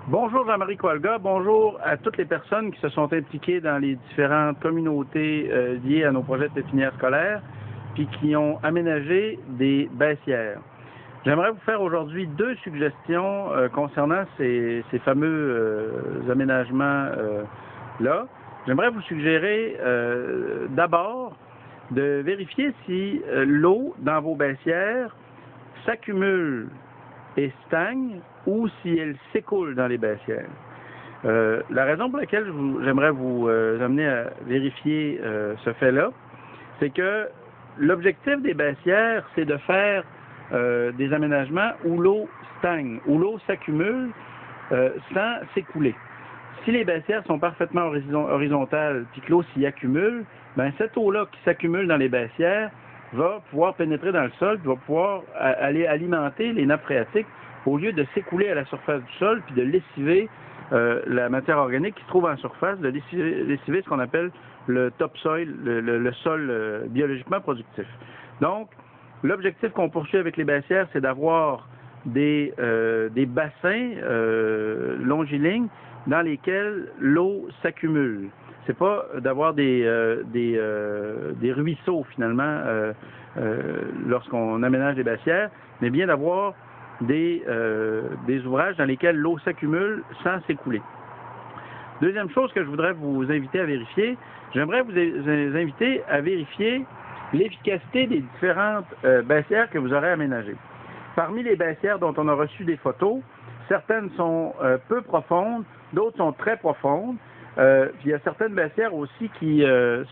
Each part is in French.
Bonjour Jean-Marie Coalga, bonjour à toutes les personnes qui se sont impliquées dans les différentes communautés liées à nos projets de pépinière scolaire, puis qui ont aménagé des baissières. J'aimerais vous faire aujourd'hui deux suggestions concernant ces fameux aménagements-là. J'aimerais vous suggérer d'abord de vérifier si l'eau dans vos baissières s'accumule et stagne ou si elle s'écoule dans les baissières. La raison pour laquelle j'aimerais vous amener à vérifier ce fait-là, c'est que l'objectif des baissières, c'est de faire des aménagements où l'eau stagne, où l'eau s'accumule sans s'écouler. Si les baissières sont parfaitement horizontales et que l'eau s'y accumule, ben cette eau-là qui s'accumule dans les baissières va pouvoir pénétrer dans le sol, va pouvoir aller alimenter les nappes phréatiques au lieu de s'écouler à la surface du sol puis de lessiver la matière organique qui se trouve en surface, de lessiver ce qu'on appelle le topsoil, le sol biologiquement productif. Donc, l'objectif qu'on poursuit avec les baissières, c'est d'avoir des bassins longilignes dans lesquels l'eau s'accumule. C'est pas d'avoir des ruisseaux, finalement, lorsqu'on aménage des baissières, mais bien d'avoir des ouvrages dans lesquels l'eau s'accumule sans s'écouler. Deuxième chose que je voudrais vous inviter à vérifier, j'aimerais vous inviter à vérifier l'efficacité des différentes baissières que vous aurez aménagées. Parmi les baissières dont on a reçu des photos, certaines sont peu profondes, d'autres sont très profondes. Puis il y a certaines baissières aussi qui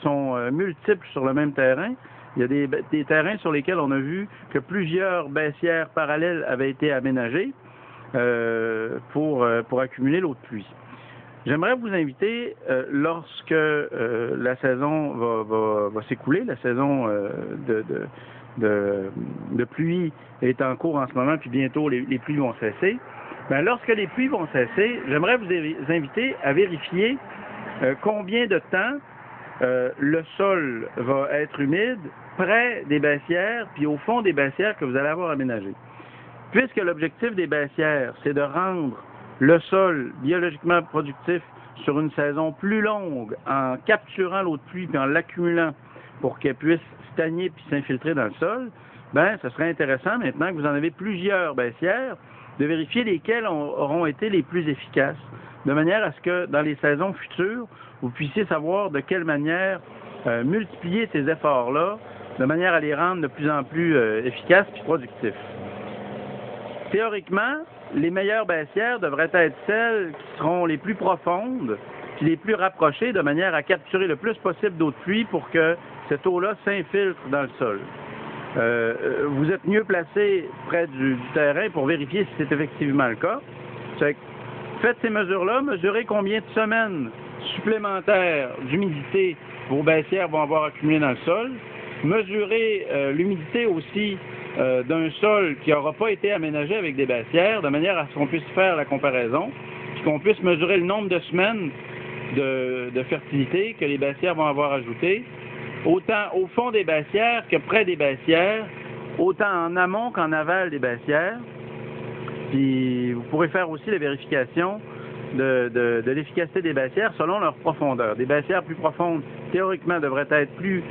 sont multiples sur le même terrain. Il y a des terrains sur lesquels on a vu que plusieurs baissières parallèles avaient été aménagées pour accumuler l'eau de pluie. J'aimerais vous inviter, lorsque la saison va s'écouler, la saison de pluie est en cours en ce moment, puis bientôt les pluies vont cesser. Bien, lorsque les pluies vont cesser, j'aimerais vous inviter à vérifier combien de temps le sol va être humide près des baissières, puis au fond des baissières que vous allez avoir aménagées. Puisque l'objectif des baissières, c'est de rendre le sol biologiquement productif sur une saison plus longue en capturant l'eau de pluie puis en l'accumulant pour qu'elle puisse stagner puis s'infiltrer dans le sol, ben, ce serait intéressant, maintenant que vous en avez plusieurs baissières, de vérifier lesquelles auront été les plus efficaces, de manière à ce que dans les saisons futures, vous puissiez savoir de quelle manière multiplier ces efforts-là, de manière à les rendre de plus en plus efficaces et productifs. Théoriquement, les meilleures baissières devraient être celles qui seront les plus profondes puis les plus rapprochées, de manière à capturer le plus possible d'eau de pluie pour que cette eau-là s'infiltre dans le sol. Vous êtes mieux placé près du terrain pour vérifier si c'est effectivement le cas. Faites ces mesures-là, mesurez combien de semaines supplémentaires d'humidité vos baissières vont avoir accumulé dans le sol. Mesurez l'humidité aussi d'un sol qui n'aura pas été aménagé avec des baissières, de manière à ce qu'on puisse faire la comparaison, puis qu'on puisse mesurer le nombre de semaines de fertilité que les baissières vont avoir ajouté, autant au fond des baissières que près des baissières, autant en amont qu'en aval des baissières. Puis vous pourrez faire aussi la vérification de l'efficacité des baissières selon leur profondeur. Des baissières plus profondes, théoriquement, devraient être plus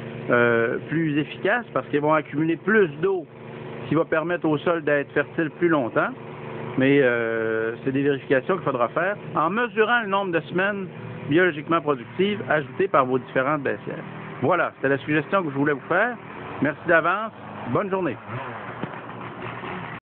efficaces parce qu'elles vont accumuler plus d'eau, ce qui va permettre au sol d'être fertile plus longtemps. Mais c'est des vérifications qu'il faudra faire en mesurant le nombre de semaines biologiquement productives ajoutées par vos différentes baissières. Voilà, c'était la suggestion que je voulais vous faire. Merci d'avance. Bonne journée.